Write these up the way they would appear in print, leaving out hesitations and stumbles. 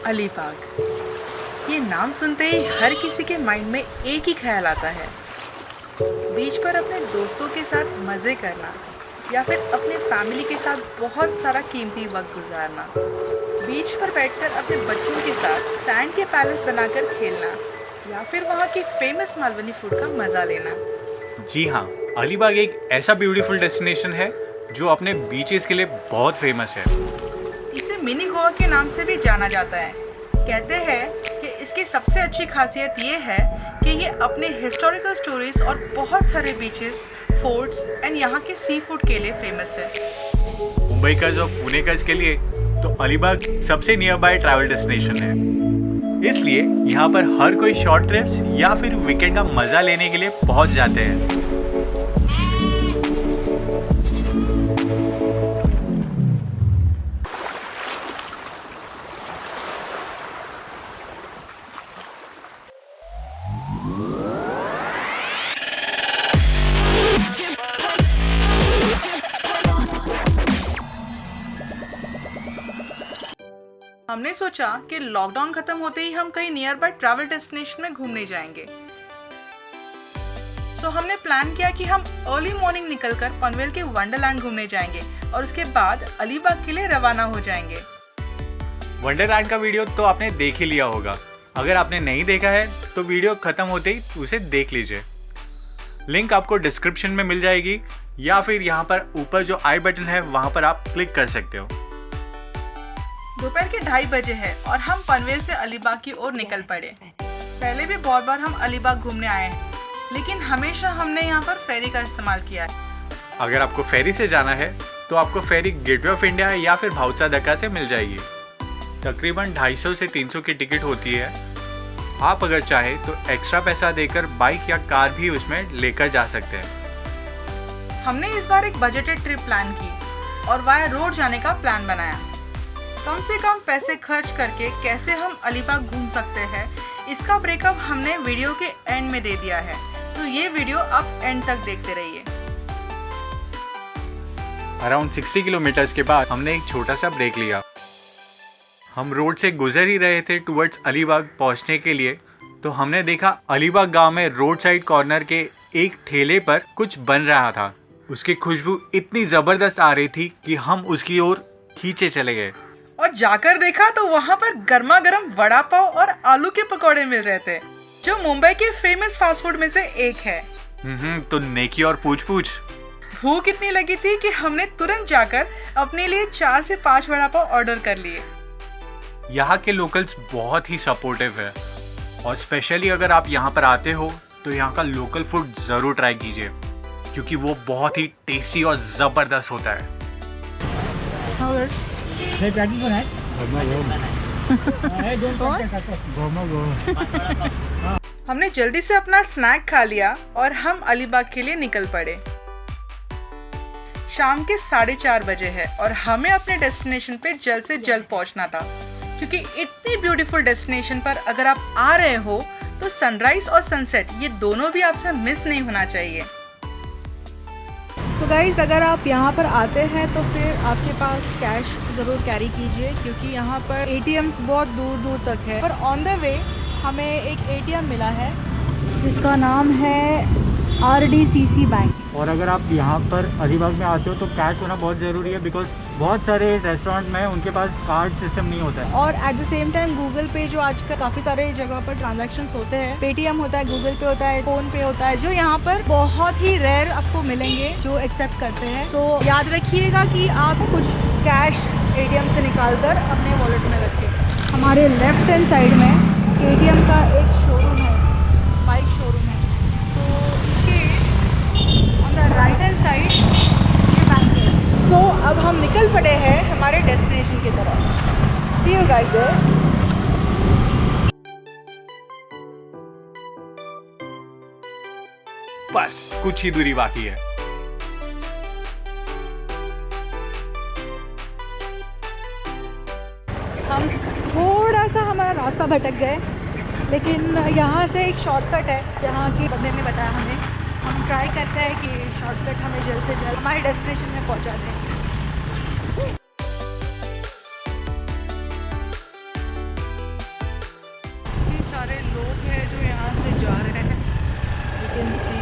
अलीबाग। ये नाम सुनते ही हर किसी के माइंड में एक ही ख्याल आता है, बीच पर अपने दोस्तों के साथ मज़े करना या फिर अपने फैमिली के साथ बहुत सारा कीमती वक्त गुजारना। बीच पर बैठकर अपने बच्चों के साथ सैंड के पैलेस बनाकर खेलना या फिर वहाँ की फेमस मालवनी फूड का मज़ा लेना। जी हाँ, अलीबाग एक ऐसा ब्यूटीफुल डेस्टिनेशन है जो अपने बीचेस के लिए बहुत फेमस है। इसे मिनी गोवा के नाम से भी जाना जाता है। कहते हैं कि इसकी सबसे अच्छी खासियत ये है कि ये अपने हिस्टोरिकल स्टोरीज और बहुत सारे बीचेस, फोर्ट्स एंड यहाँ के सी फूड के लिए फेमस है। मुंबई का और पुणे का के लिए तो अलीबाग सबसे नियर बाय ट्रैवल डेस्टिनेशन है। इसलिए यहाँ पर हर कोई शॉर्ट ट्रिप्स या फिर वीकेंड का मजा लेने के लिए पहुँच जाते हैं। हमने सोचा कि लॉकडाउन खत्म होते ही हम कहीं नियर बाय ट्रैवल डेस्टिनेशन में घूमने जाएंगे। तो हमने प्लान किया कि हम अर्ली मॉर्निंग निकलकर पनवेल के वंडरलैंड घूमने जाएंगे और उसके बाद अलीबाग के लिए रवाना हो जाएंगे। वंडरलैंड का वीडियो तो आपने देख ही लिया होगा। अगर आपने नहीं देखा है तो वीडियो खत्म होते ही उसे देख लीजिए। लिंक आपको डिस्क्रिप्शन में मिल जाएगी या फिर यहाँ पर ऊपर जो आई बटन है वहाँ पर आप क्लिक कर सकते हो। दोपहर के 2:30 बजे है और हम पनवेल से अलीबाग की ओर निकल पड़े। पहले भी बहुत बार हम अलीबाग घूमने आए हैं, लेकिन हमेशा हमने यहाँ पर फेरी का इस्तेमाल किया है। अगर आपको फेरी से जाना है तो आपको फेरी गेटवे ऑफ इंडिया या फिर भाउचा दक्का से मिल जाएगी। तकरीबन 250 से 300 की टिकट होती है। आप अगर चाहे तो एक्स्ट्रा पैसा देकर बाइक या कार भी उसमें लेकर जा सकते हैं। हमने इस बार एक बजटेड ट्रिप प्लान की और वाया रोड जाने का प्लान बनाया। कम से कम पैसे खर्च करके कैसे हम अलीबाग घूम सकते हैं, इसका ब्रेकअप हमने वीडियो के एंड में दे दिया है, तो ये वीडियो आप एंड तक देखते रहिए। अराउंड 60 किलोमीटर्स के बाद हमने एक छोटा सा ब्रेक लिया। हम रोड से गुजर ही रहे थे टुवर्ड्स अलीबाग पहुंचने के लिए, तो हमने देखा अलीबाग गांव में रोड साइड कॉर्नर के एक ठेले पर कुछ बन रहा था। उसकी खुशबू इतनी जबरदस्त आ रही थी कि हम उसकी ओर खींचे चले गए और जाकर देखा तो वहाँ पर गर्मा गर्म वड़ा पाव और आलू के पकौड़े मिल रहे थे, जो मुंबई के फेमस फास्ट फूड में से एक है। तो नेकी और पूछ पूछ। भूख इतनी लगी थी कि हमने तुरंत जाकर अपने लिए 4 से 5 वड़ा पाव ऑर्डर कर लिए। यहाँ के लोकल्स बहुत ही सपोर्टिव है और स्पेशली अगर आप यहाँ पर आते हो तो यहाँ का लोकल फूड जरूर ट्राई कीजिए, क्योंकि वो बहुत ही टेस्टी और जबरदस्त होता है। हमने जल्दी से अपना स्नैक खा लिया और हम अलीबाग के लिए निकल पड़े। शाम के 4:30 बजे है और हमें अपने डेस्टिनेशन पे जल्द से जल्द पहुंचना था, क्योंकि इतनी ब्यूटीफुल डेस्टिनेशन पर अगर आप आ रहे हो तो सनराइज और सनसेट ये दोनों भी आपसे मिस नहीं होना चाहिए। सो गाइस, अगर आप यहाँ पर आते हैं तो फिर आपके पास कैश ज़रूर कैरी कीजिए, क्योंकि यहाँ पर ATMs बहुत दूर दूर तक है। पर ऑन द वे हमें एक ATM मिला है जिसका नाम है RDCC बैंक। और अगर आप यहाँ पर अलीबाग में आते हो तो कैश होना बहुत ज़रूरी है, बिकॉज बहुत सारे रेस्टोरेंट में उनके पास कार्ड सिस्टम नहीं होता है। और at the same time Google पे जो आजकल काफ़ी सारे जगह पर ट्रांजैक्शंस होते हैं, पेटीएम होता है, गूगल पे होता है, फोन पे होता है, जो यहाँ पर बहुत ही रेयर आपको मिलेंगे जो एक्सेप्ट करते हैं। तो याद रखिएगा कि आप कुछ कैश ATM से निकाल कर अपने वॉलेट में रखें। हमारे लेफ्ट हैंड साइड में KTM का एक शोरूम है, बाइक शोरूम है। तो इसके on the right hand side ये बैंक है। तो अब हम निकल पड़े हैं हमारे डेस्टिनेशन की तरफ। सी यू गाइस। बस कुछ ही दूरी बाकी है। हम थोड़ा सा हमारा रास्ता भटक गए, लेकिन यहाँ से एक शॉर्टकट है, यहाँ के बंदे ने बताया हमें। हम ट्राई करते हैं कि शॉर्टकट हमें जल्द से जल्द हमारे डेस्टिनेशन में पहुँचा दें। लोग हैं जो यहाँ से जा रहे हैं। यू कैन सी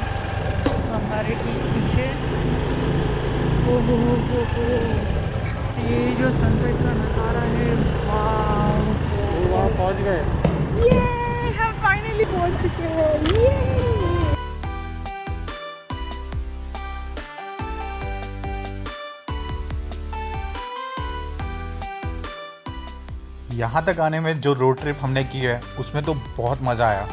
हमारे ठीक पीछे। ओहो हो, ये जो सनसेट का नज़ारा है, वाव। वहाँ पहुँच गए। ये हम फाइनली पहुँच चुके हैं। ये यहाँ तक आने में जो रोड ट्रिप हमने की है उसमें तो बहुत मज़ा आया।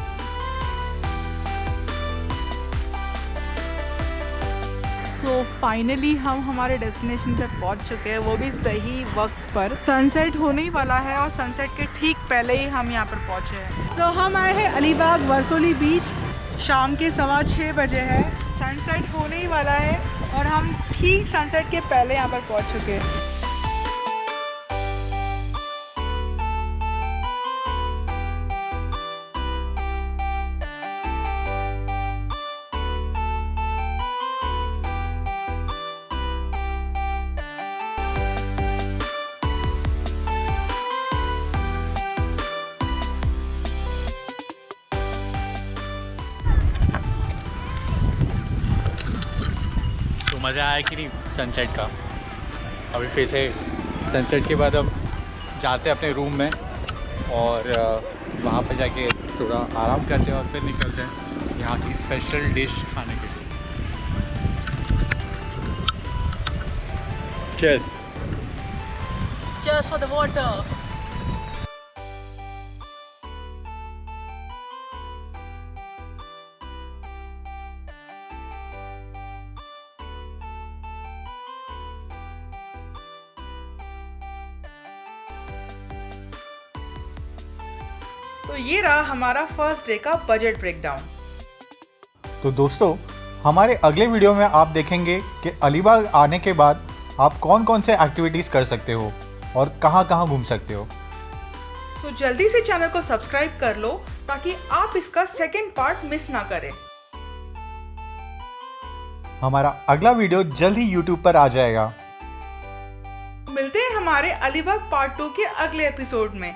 सो फाइनली हम हमारे डेस्टिनेशन पे पहुंच चुके हैं, वो भी सही वक्त पर। सनसेट होने ही वाला है और सनसेट के ठीक पहले ही हम यहाँ पर पहुंचे हैं। सो हम आए हैं अलीबाग वर्सोली बीच। शाम के 6:15 बजे है, सनसेट होने ही वाला है और हम ठीक सनसेट के पहले यहाँ पर पहुंच चुके हैं। मज़ा आया कि नहीं सनसेट का। अभी फिर से सनसेट के बाद अब जाते हैं अपने रूम में और वहाँ पर जाके थोड़ा आराम करते हैं और फिर निकलते हैं यहाँ की स्पेशल डिश खाने के लिए। Cheers. Cheers for the water. तो ये रहा हमारा फर्स्ट डे का बजट ब्रेकडाउन। तो दोस्तों, हमारे अगले वीडियो में आप देखेंगे कि अलीबाग आने के बाद आप कौन कौन से एक्टिविटीज़ कर सकते हो और कहाँ कहाँ घूम सकते हो। तो जल्दी से चैनल को सब्सक्राइब कर लो ताकि आप इसका सेकंड पार्ट मिस ना करें। हमारा अगला वीडियो जल्द ही YouTube पर आ जाएगा। मिलते हैं हमारे अलीबाग पार्ट 2 के अगले एपिसोड में।